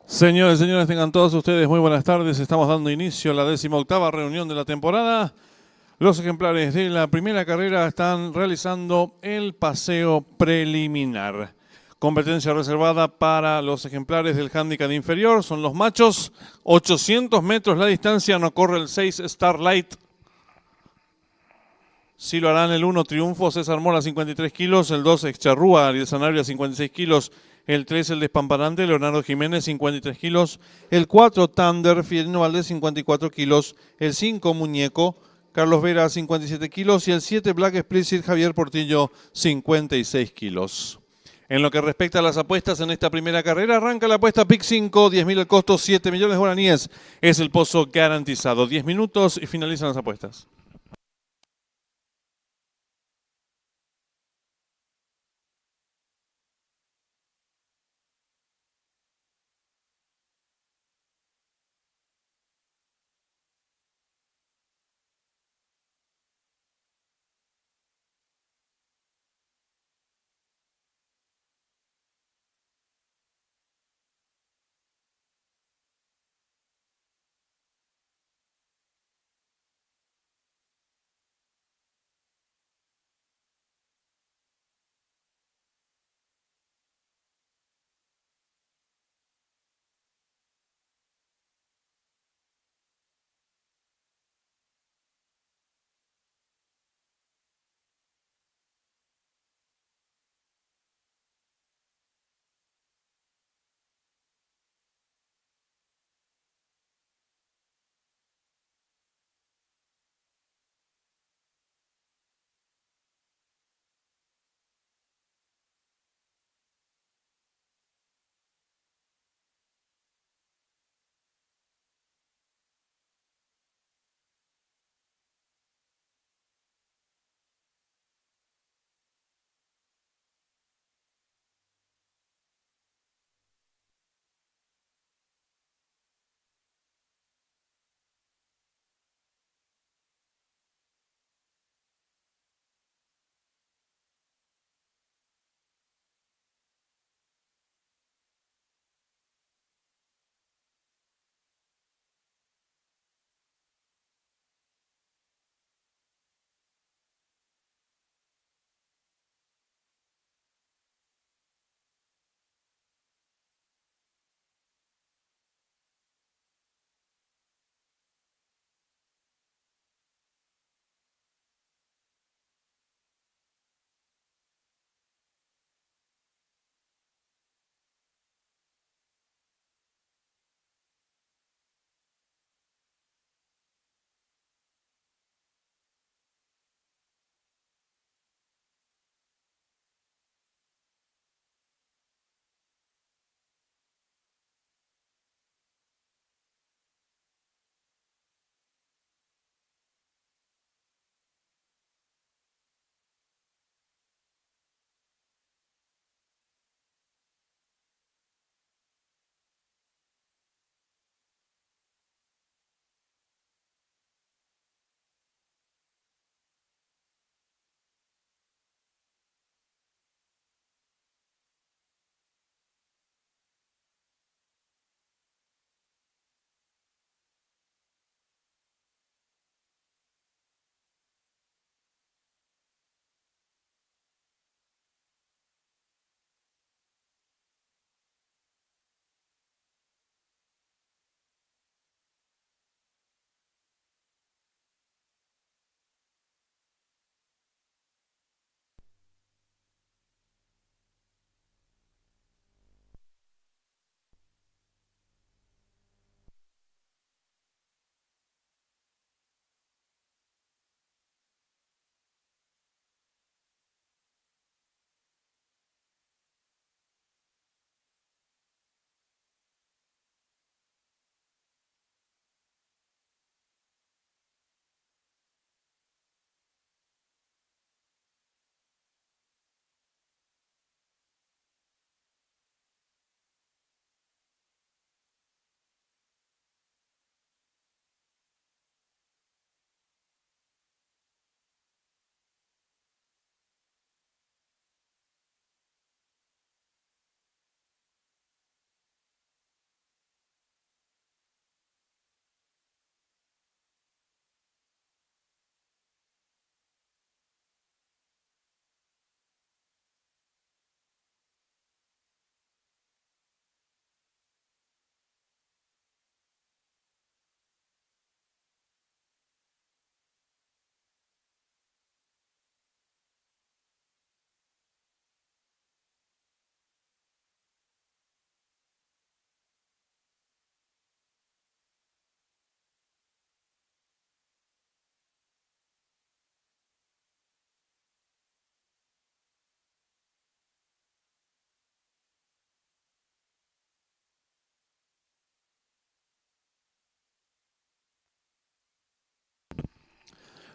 Señores, señores, tengan todos ustedes muy buenas tardes. Estamos dando inicio a la 18ª reunión de la temporada. Los ejemplares de la primera carrera están realizando el paseo preliminar. Competencia reservada para los ejemplares del handicap inferior. Son los machos. 800 metros la distancia. No corre el 6 Starlight. Sí lo harán el 1 Triunfo, César Mora 53 kilos, el 2 Excharrúa, Ariel Sanabria 56 kilos, el 3 el Despamparante, Leonardo Jiménez 53 kilos, el 4 Thunder, Fidelino Valdés 54 kilos, el 5 Muñeco, Carlos Vera 57 kilos y el 7 Black Explicit, Javier Portillo 56 kilos. En lo que respecta a las apuestas en esta primera carrera, arranca la apuesta PIC 5, 10.000 el costo, 7 millones de guaraníes. Es el pozo garantizado. 10 minutos y finalizan las apuestas.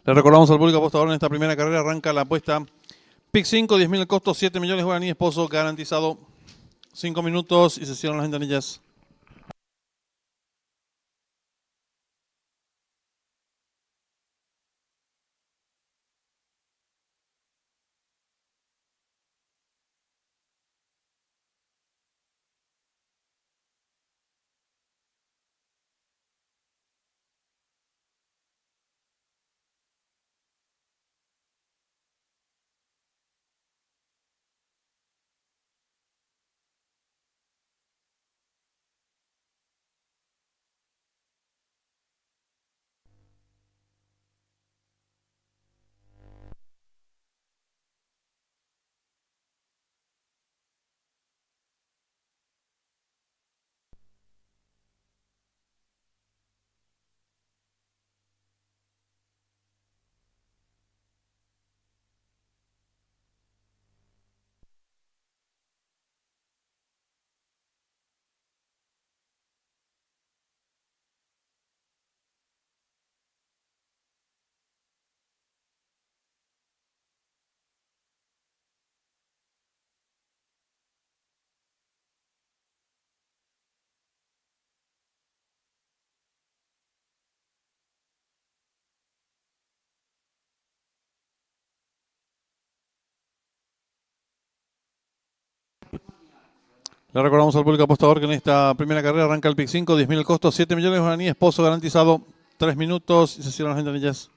Le recordamos al público apostador en esta primera carrera arranca la apuesta PIC 5, 10.000 el costo, 7 millones de guaraníes, pozo garantizado. 5 minutos y se cierran las ventanillas. Le recordamos al público apostador que en esta primera carrera arranca el PIC 5, 10.000 el costo, 7 millones de guaraníes, pozo garantizado. 3 minutos y se cierran las ventanillas.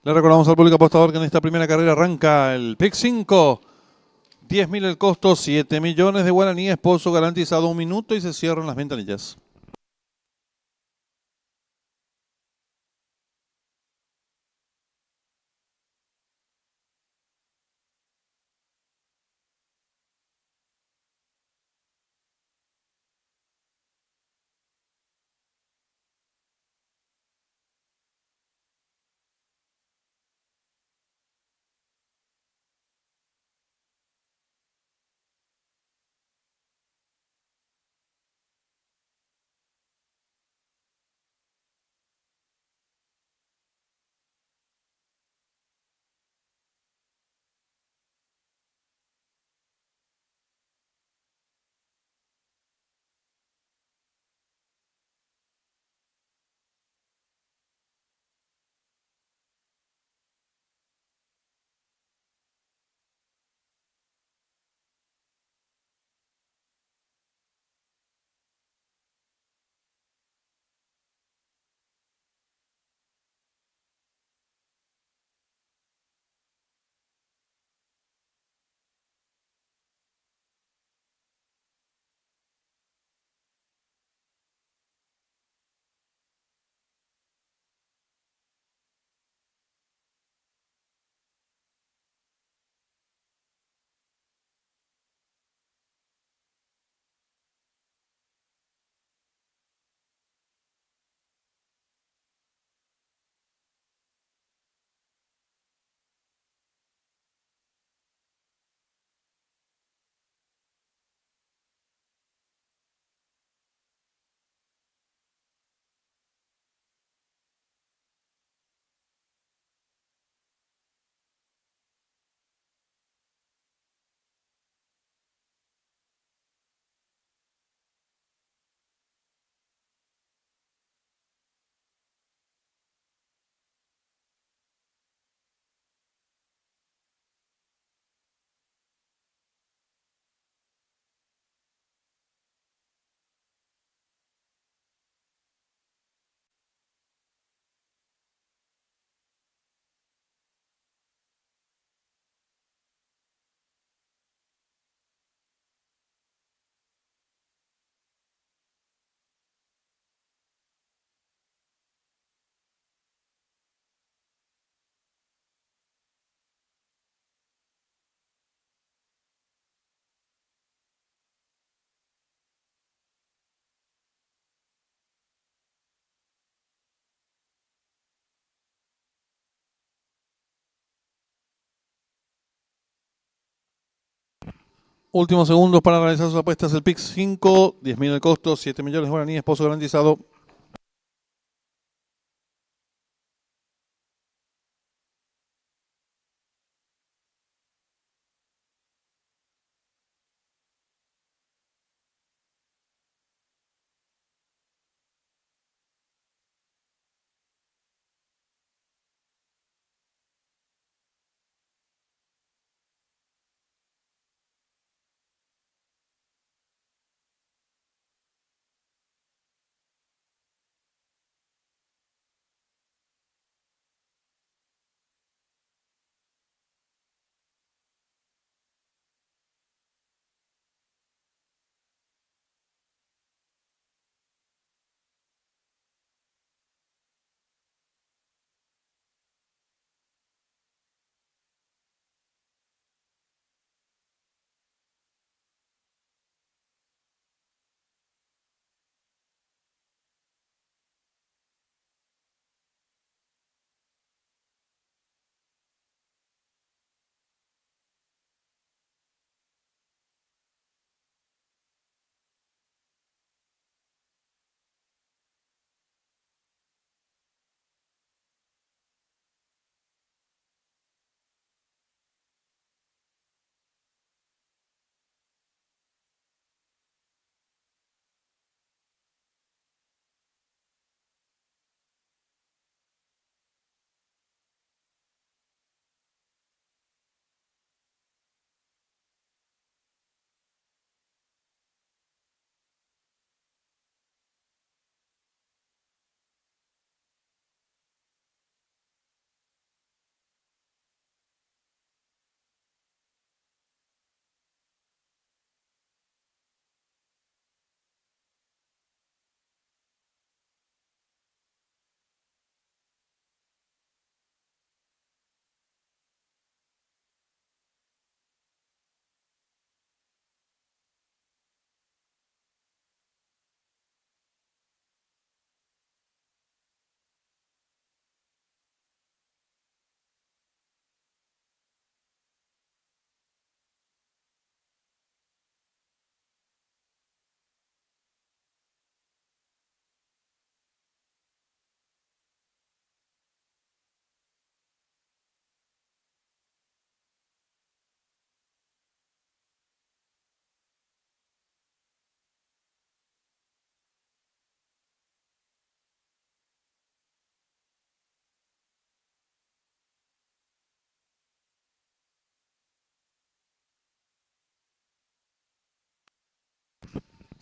Le recordamos al público apostador que en esta primera carrera arranca el pick 5. 10.000 el costo, 7 millones de guaraníes, pozo garantizado 1 minuto y se cierran las ventanillas. Últimos segundos para realizar sus apuestas. El pick 5, 10.000 el costo, 7 millones de guaraníes, pozo garantizado.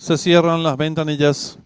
Se cierran las ventanillas.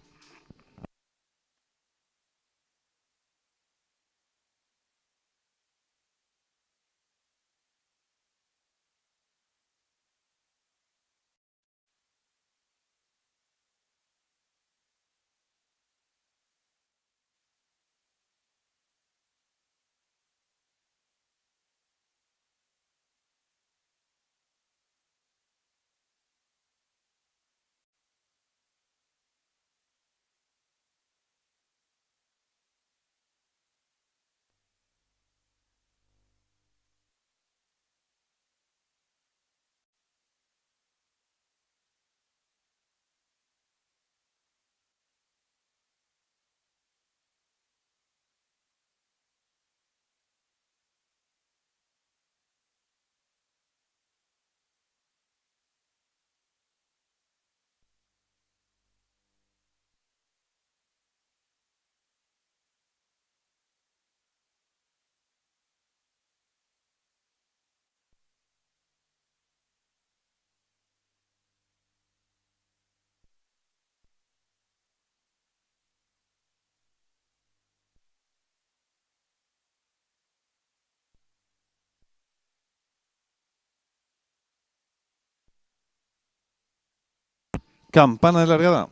Campana de largada.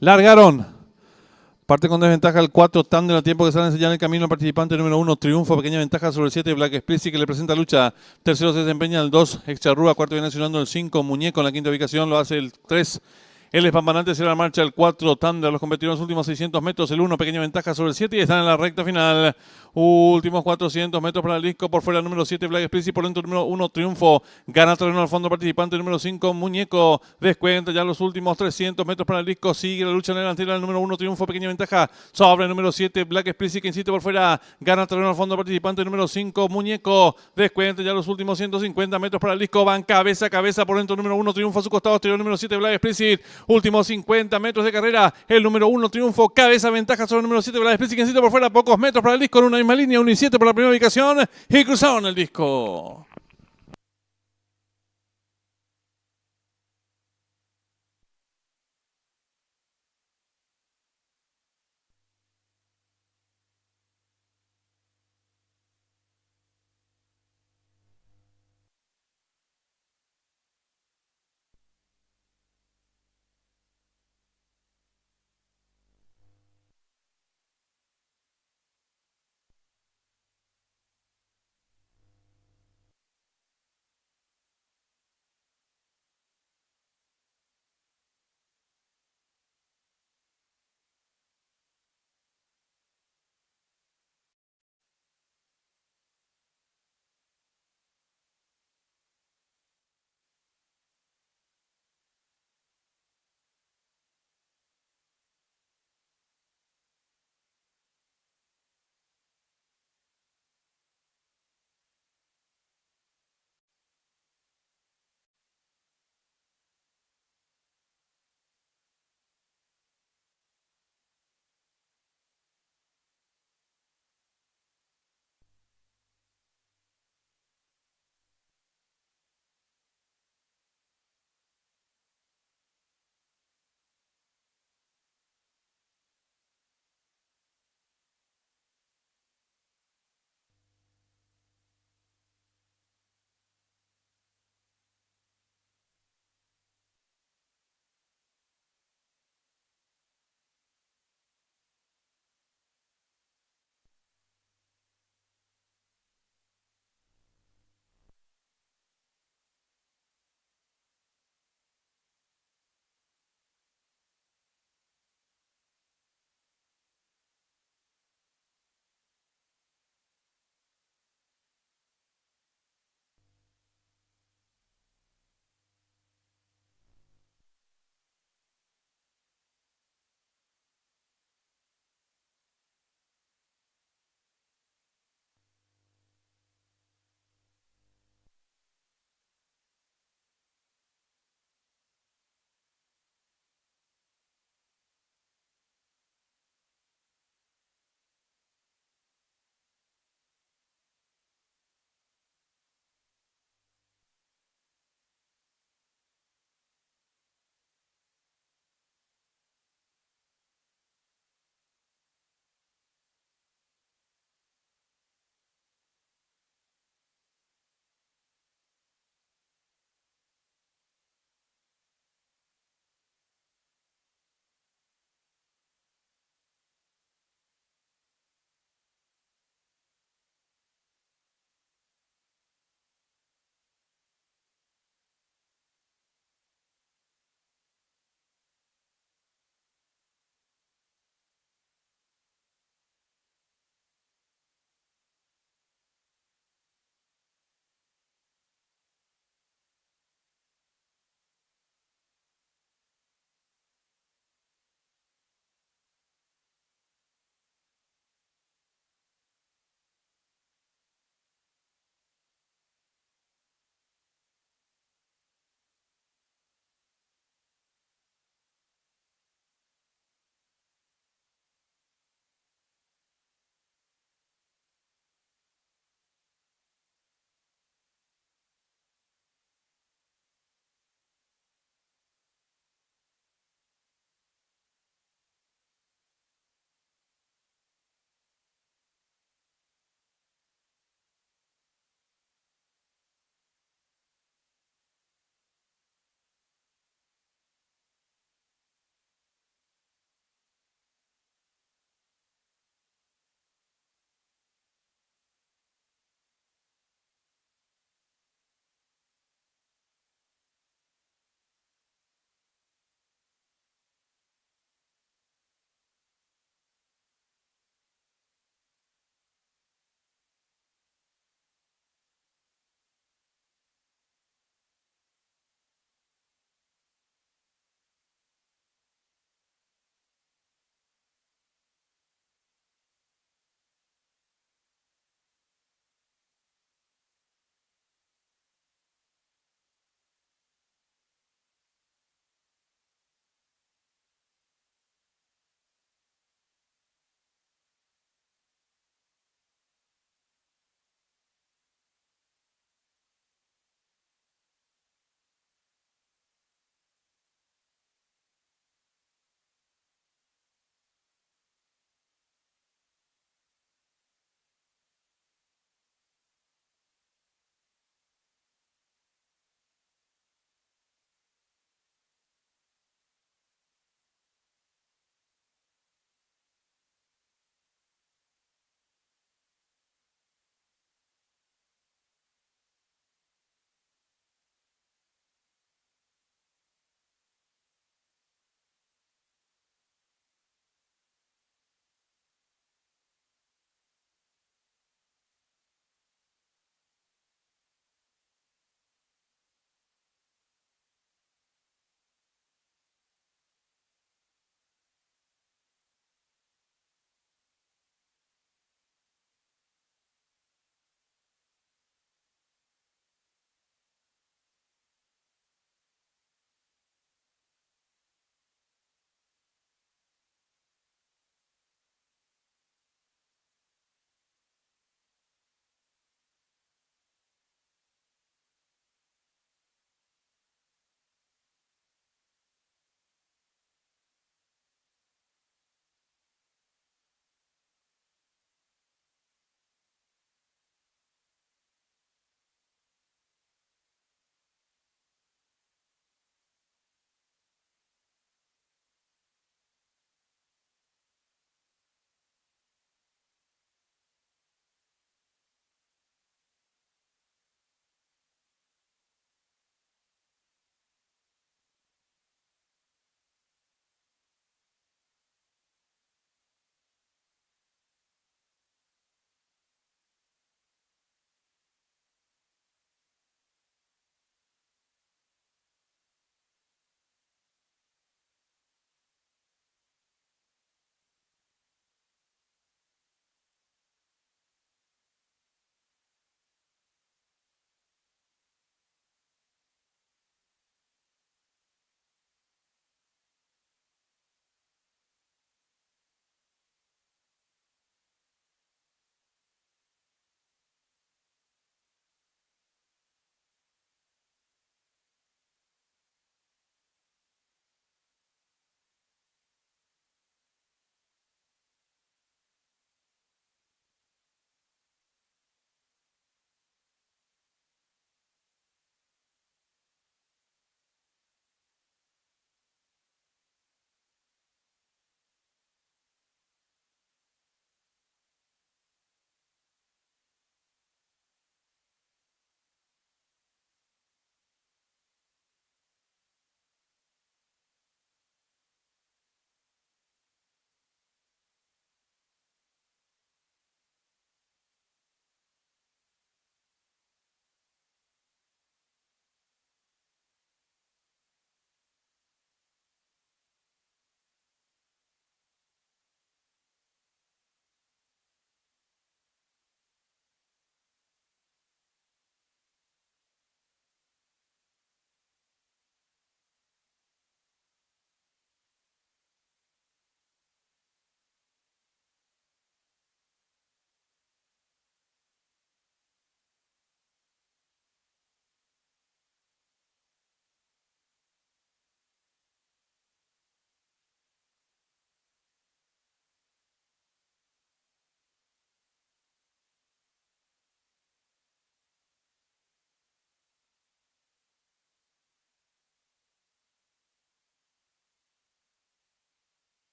Largaron. Parte con desventaja el 4, Thunder a tiempo que sale a enseñar el camino al participante número 1, Triunfo, pequeña ventaja sobre el 7, Black Explicit que le presenta lucha. Tercero se desempeña el 2, Excharrúa, cuarto viene accionando el 5, Muñeco en la quinta ubicación, lo hace el 3. El espampanante será la marcha el 4, Thunder, los competidores en los últimos 600 metros, el 1, pequeña ventaja sobre el 7 y están en la recta final. Últimos 400 metros para el disco, por fuera el número 7, Black Explicit, por dentro el número 1, Triunfo, gana terreno al fondo participante número 5, Muñeco, descuenta ya los últimos 300 metros para el disco, sigue la lucha en la delantera el número 1, Triunfo, pequeña ventaja sobre el número 7, Black Explicit que insiste por fuera, gana terreno al fondo participante número 5, Muñeco, descuenta ya los últimos 150 metros para el disco, van cabeza a cabeza por dentro el número 1, Triunfo a su costado, exterior número 7, Black Explicit, últimos 50 metros de carrera, el número 1, Triunfo, cabeza ventaja sobre el número 7, Black Explicit que insiste por fuera, pocos metros para el disco en una misma línea, 1 y 7 por la primera ubicación y cruzaron el disco.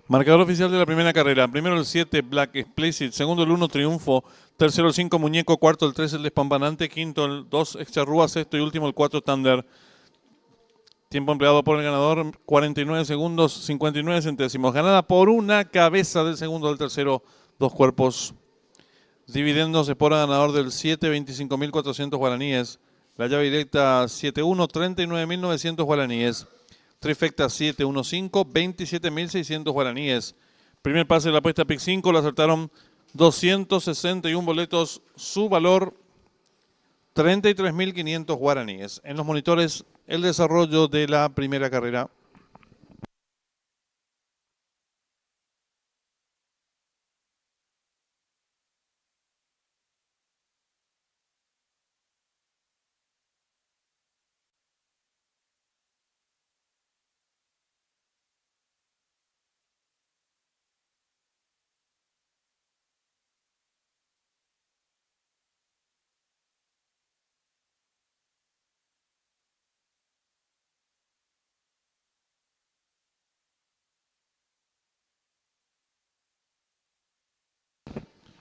Marcador oficial de la primera carrera. Primero el 7, Black Explicit. Segundo el 1, Triunfo. Tercero el 5, Muñeco. Cuarto el 3, el Despampanante. Quinto el 2, Excharrúa. Sexto y último el 4, Thunder. Tiempo empleado por el ganador, 49 segundos, 59 centésimos. Ganada por una cabeza del segundo del tercero, 2 cuerpos. Dividendos de por ganador del 7, 25.400 guaraníes. La llave directa 7-1, 39.900 guaraníes. Trifecta 7-1-5, 27.600 guaraníes. Primer pase de la apuesta PIC 5, lo acertaron 261 boletos. Su valor 33.500 guaraníes. En los monitores, el desarrollo de la primera carrera.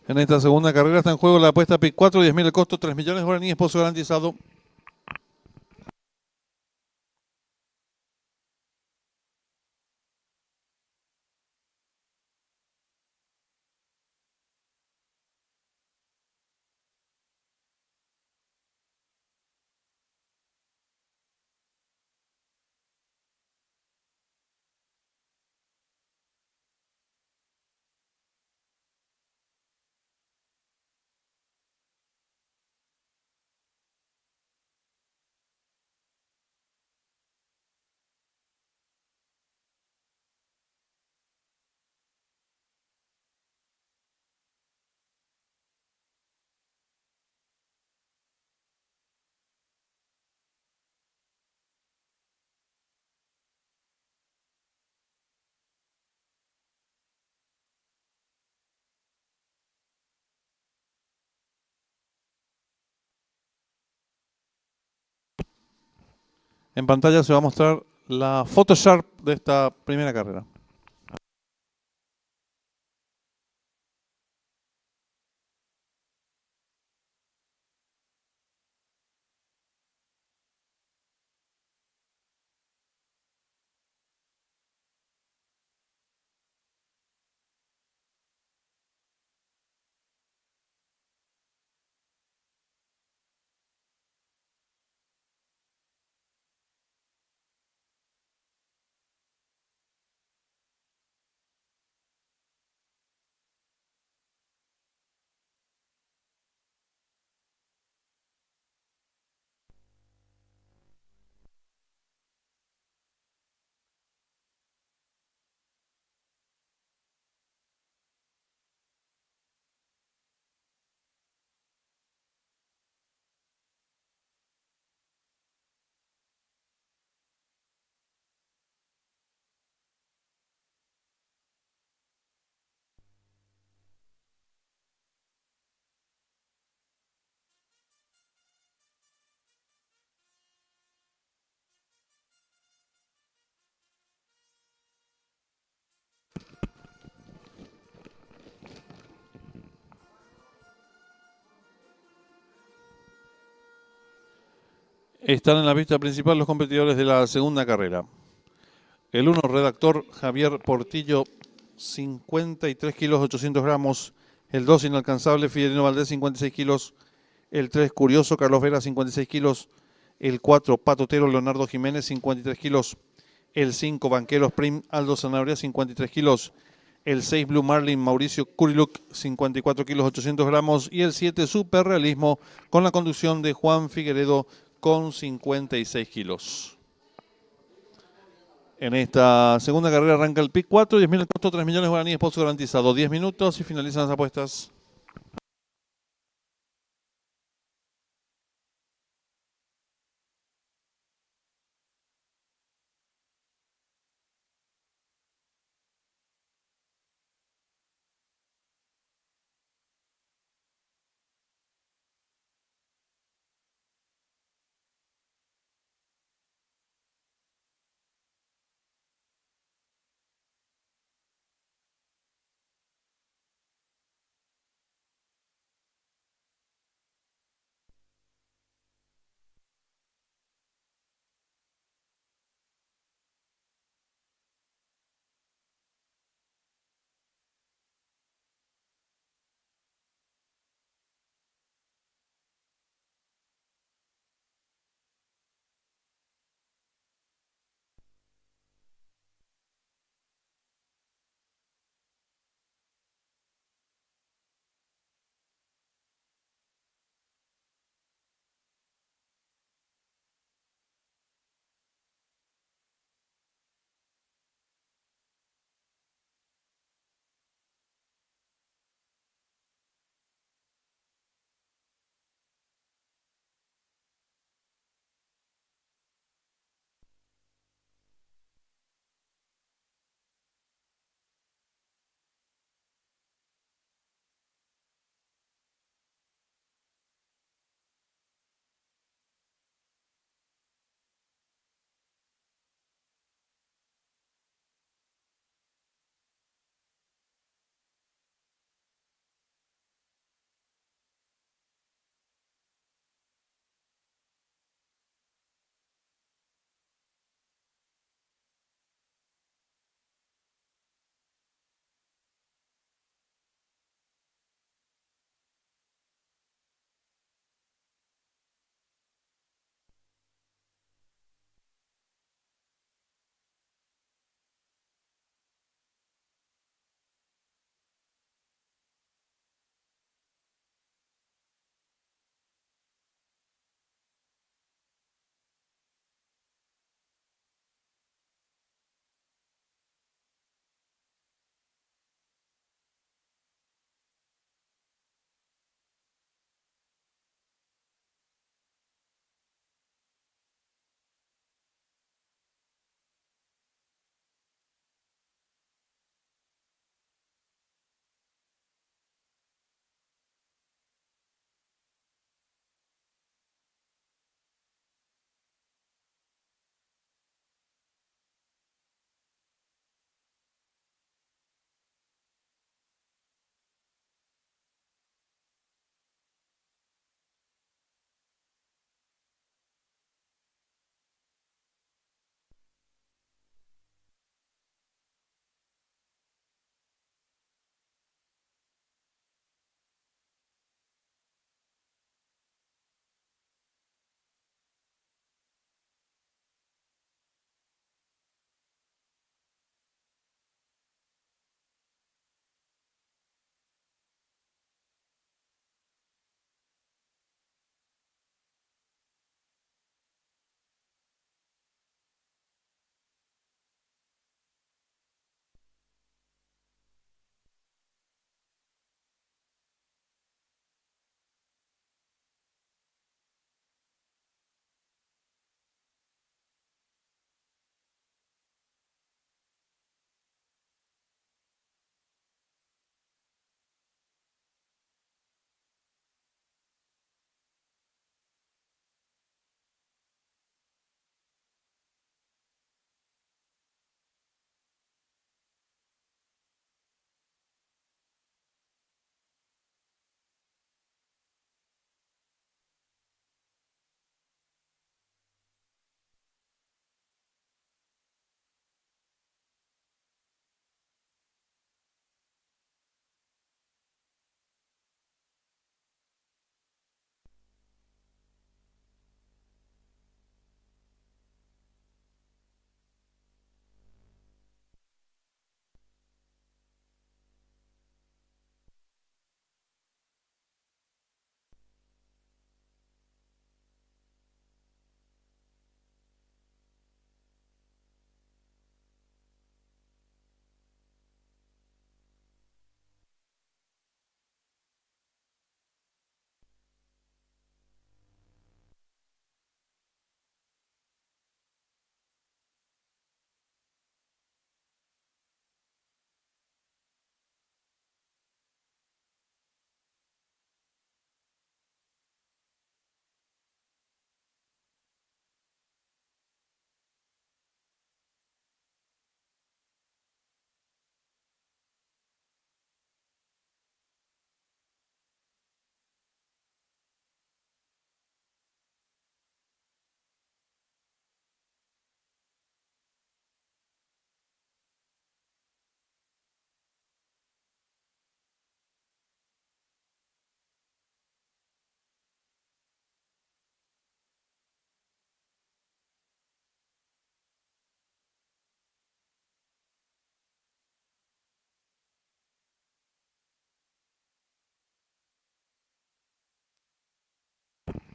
En esta segunda carrera está en juego la apuesta PIC 4, 10.000 el costo, 3 millones de guaraníes, pozo garantizado. En pantalla se va a mostrar la Photoshop de esta primera carrera. Están en la pista principal los competidores de la segunda carrera. El 1, redactor Javier Portillo, 53 kilos 800 gramos. El 2, inalcanzable Fidelino Valdés, 56 kilos. El 3, curioso Carlos Vera, 56 kilos. El 4, patotero Leonardo Jiménez, 53 kilos. El 5, banquero Prim Aldo Zanabria, 53 kilos. El 6, Blue Marlin Mauricio Curiluk, 54 kilos 800 gramos. Y el 7, Super Realismo, con la conducción de Juan Figueredo, con 56 kilos. En esta segunda carrera arranca el PIC 4, 10.000 el costo, 3 millones de guaraníes, pozo garantizado. 10 minutos y finalizan las apuestas.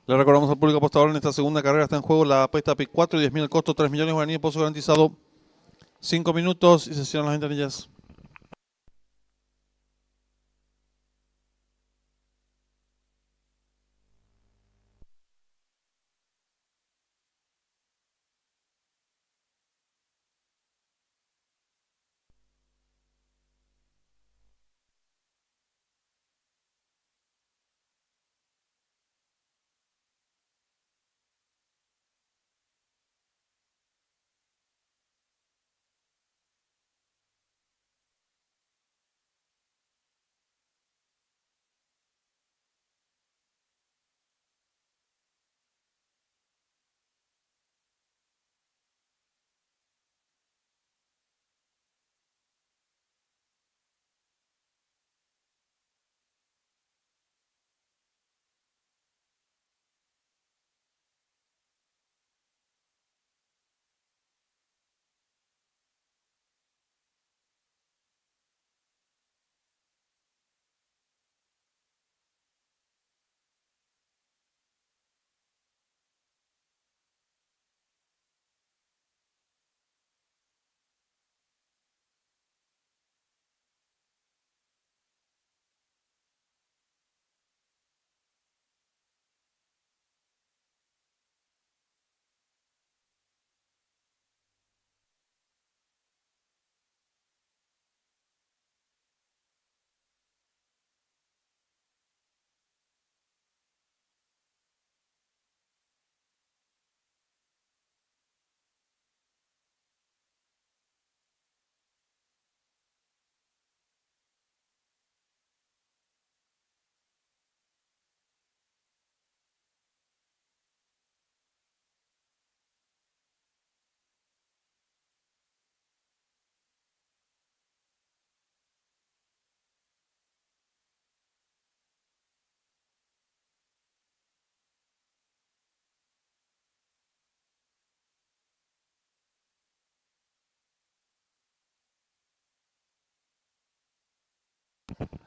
Le recordamos al público apostador en esta segunda carrera está en juego la apuesta PIC 4 y 10.000 el costo, 3 millones de guaraníes, pozo garantizado. 5 minutos y se cierran las ventanillas.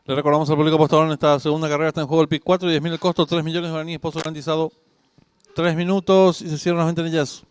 Le recordamos al público apostador en esta segunda carrera está en juego el PIC 4 y 10.000 el costo, 3 millones de guaraníes, pozo garantizado. 3 minutos y se cierran las ventanillas.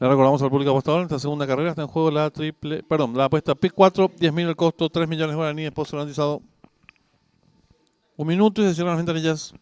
Le recordamos al público apostador, en esta segunda carrera está en juego la apuesta P4, 10.000 el costo, 3 millones de guaraníes, pozo garantizado. 1 minuto y se cierran las ventanillas.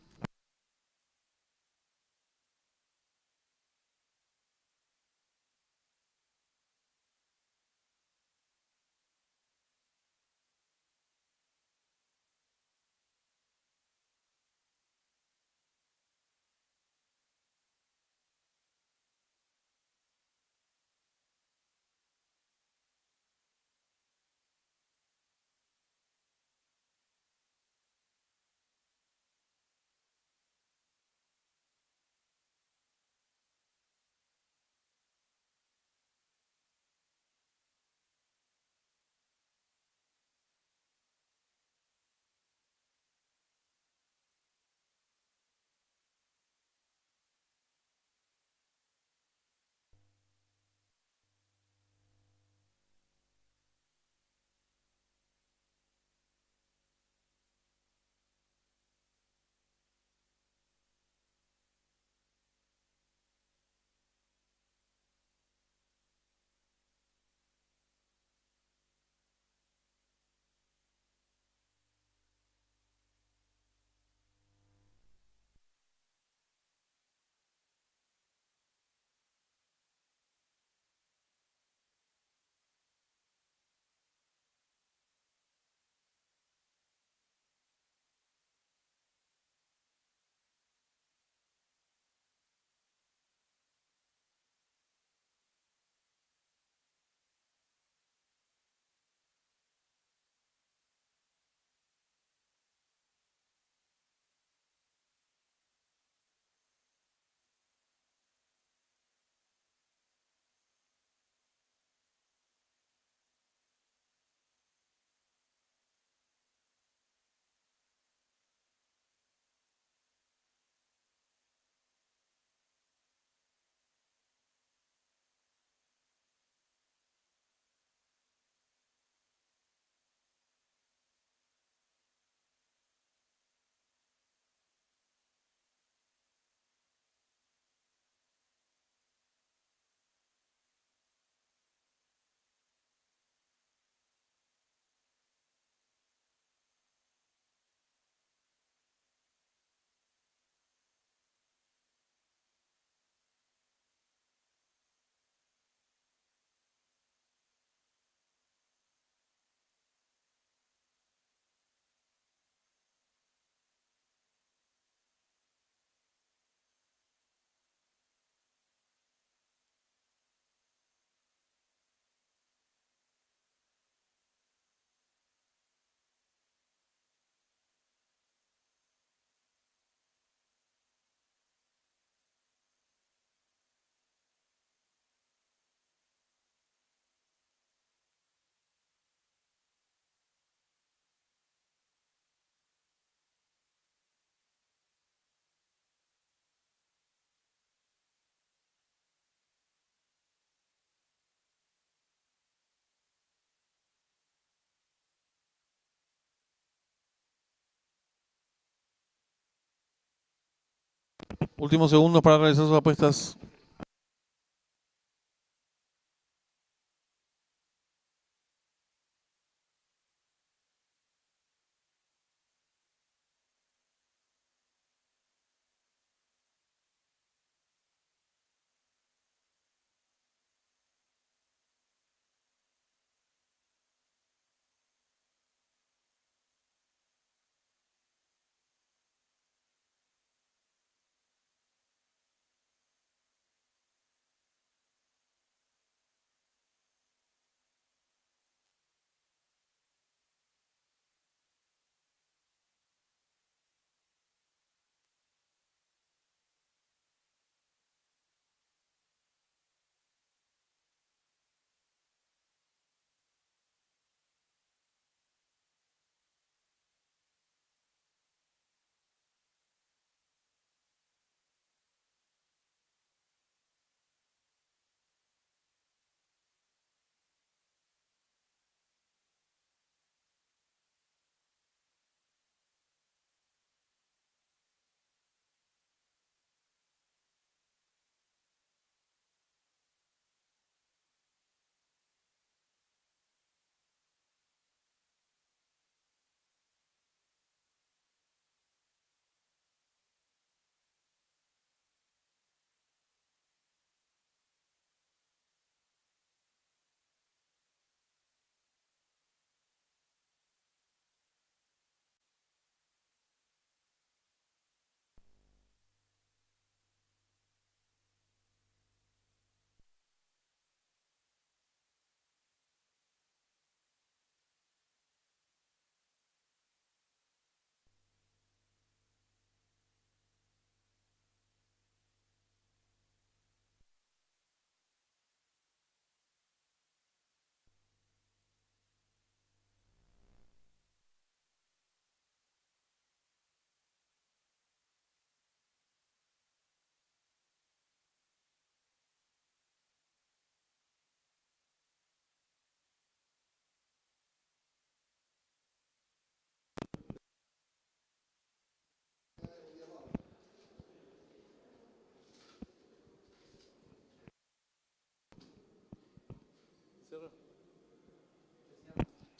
Últimos segundos para realizar sus apuestas.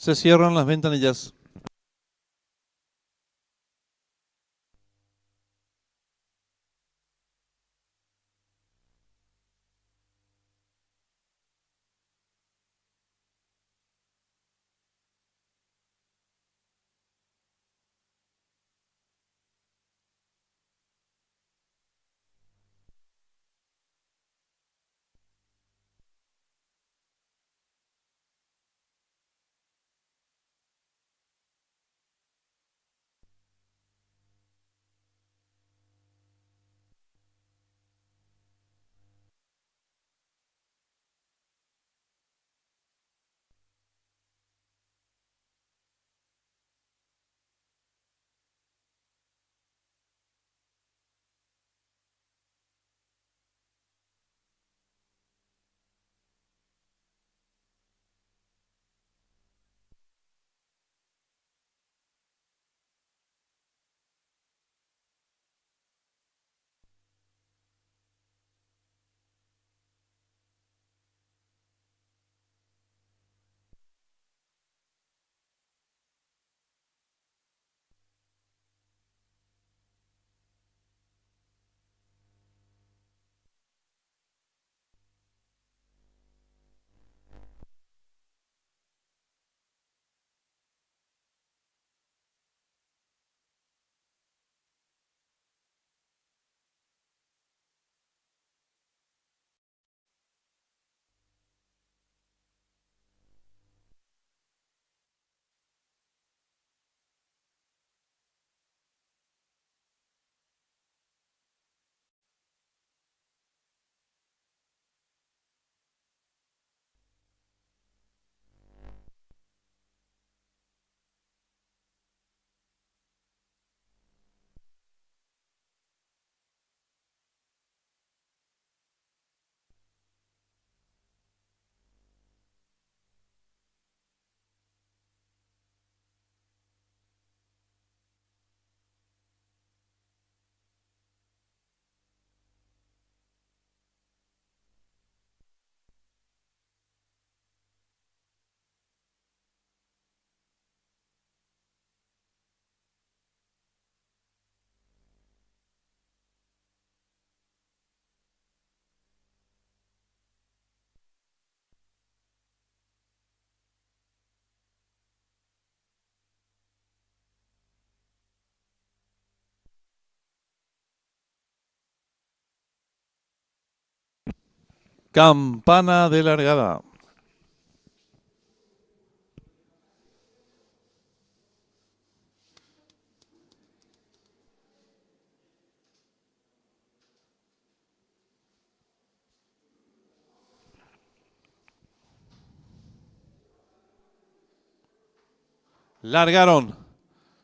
Se cierran las ventanillas. Campana de largada. Largaron.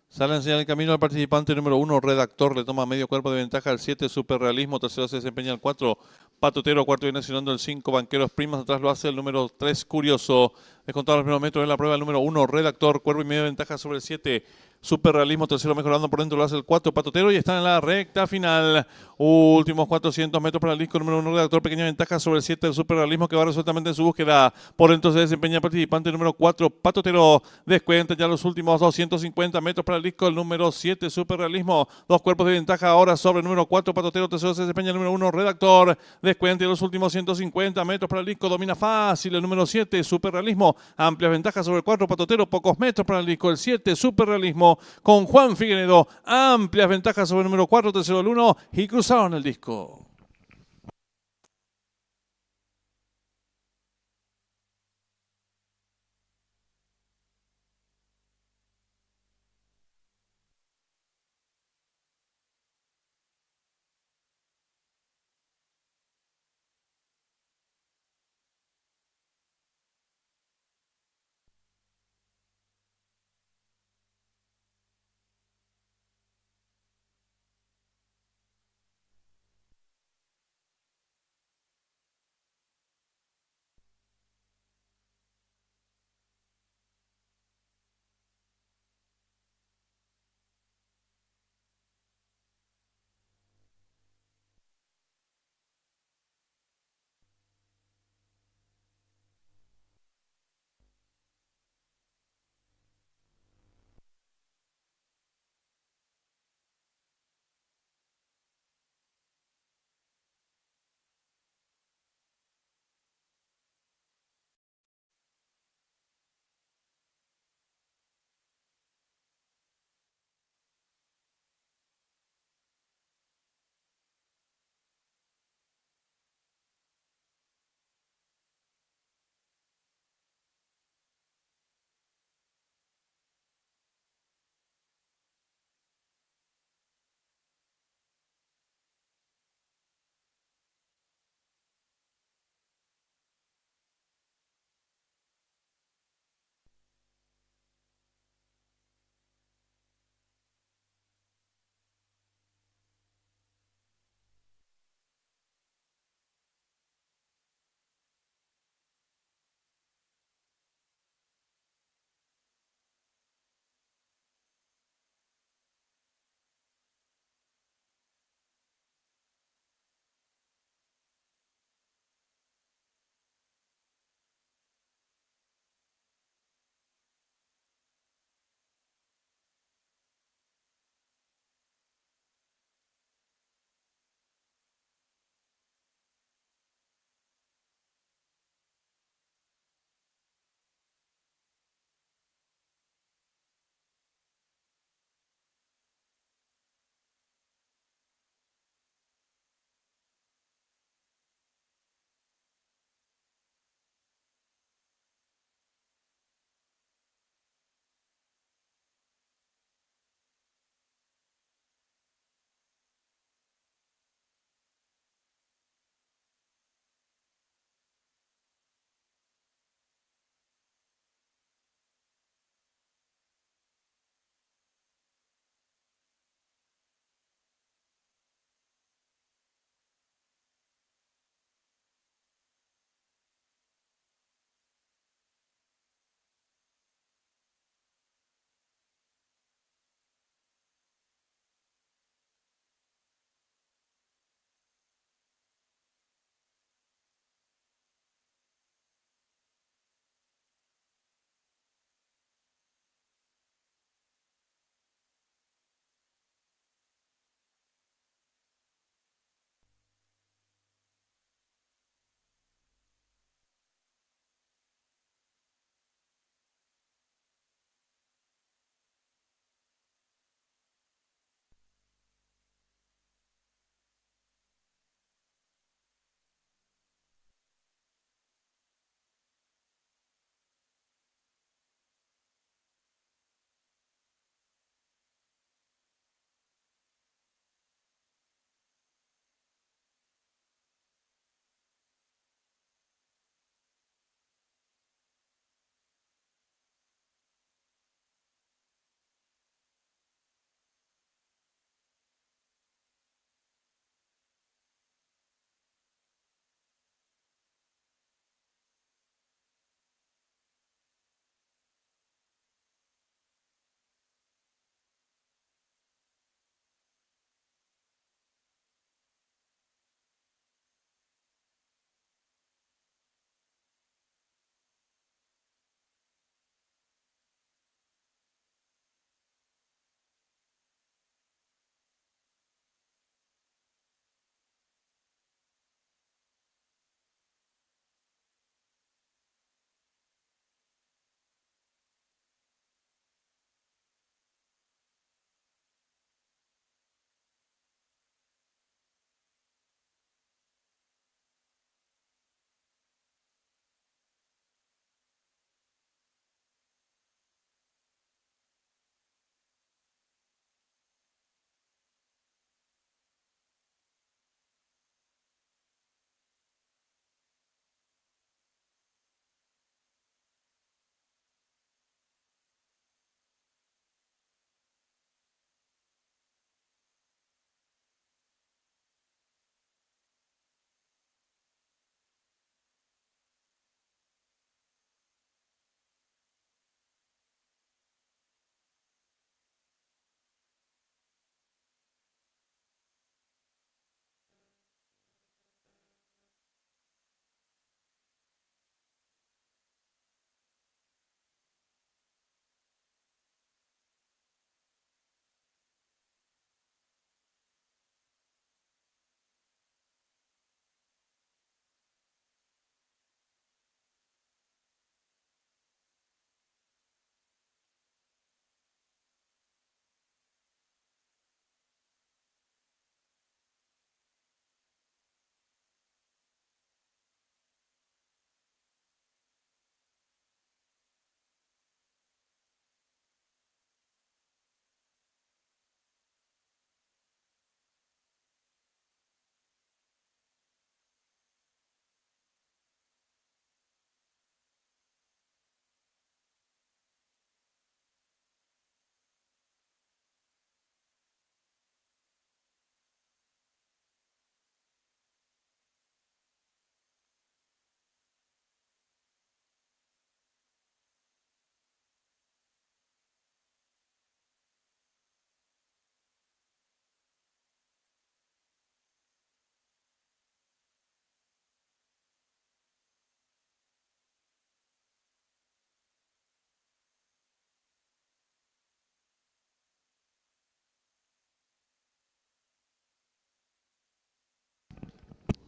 Sale a enseñar el camino al participante número 1, redactor. Le toma medio cuerpo de ventaja al 7, superrealismo. Tercero se desempeña el 4, patotero. Cuarto viene accionando el 5, banqueros primas. Atrás lo hace el número 3, curioso. Descontado los primeros metros en la prueba el número 1, redactor. Cuerpo y medio de ventaja sobre el 7, superrealismo. Tercero mejorando por dentro lo hace el 4, patotero. Y están en la recta final. Últimos 400 metros para el disco número 1, redactor. Pequeña ventaja sobre el 7, el superrealismo, que va resueltamente en su búsqueda. Por dentro se desempeña el participante número 4, patotero. Descuenta ya los últimos 250 metros para el disco el número 7, superrealismo. Dos cuerpos de ventaja ahora sobre el número 4, patotero. Tercero se desempeña el número 1, redactor. Descuenta ya los últimos 150 metros para el disco. Domina fácil el número 7, superrealismo. Amplias ventajas sobre el 4, patotero. Pocos metros para el disco el 7, superrealismo. Con Juan Figueredo. Amplias ventajas sobre el número 4, tercero el 1. Y cruzaron el disco.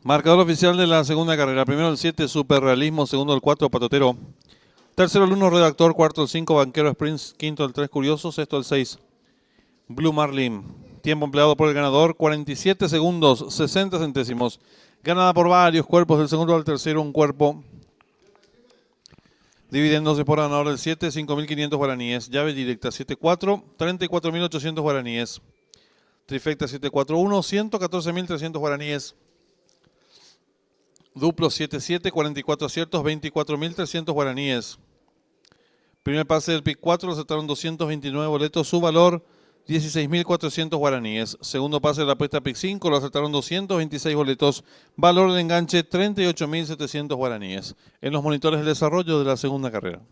Marcador oficial de la segunda carrera. Primero el 7, Superrealismo. Segundo el 4, Patotero. Tercero el 1, Redactor. Cuarto el 5, Banquero Sprints. Quinto el 3, Curioso. Sexto el 6, Blue Marlin. Tiempo empleado por el ganador, 47 segundos, 60 centésimos. Ganada por varios cuerpos, del segundo al tercero un cuerpo. Dividiéndose por ganador el 7, 5.500 guaraníes. Llave directa 7-4, 34.800 guaraníes. Trifecta 7-4-1, 114.300 guaraníes. Duplo 7-7, 44 aciertos, 24.300 guaraníes. Primer pase del pick 4, aceptaron 229 boletos, su valor 16.400 guaraníes. Segundo pase de la apuesta pick 5, lo aceptaron 226 boletos, valor de enganche 38.700 guaraníes. En los monitores del desarrollo de la segunda carrera.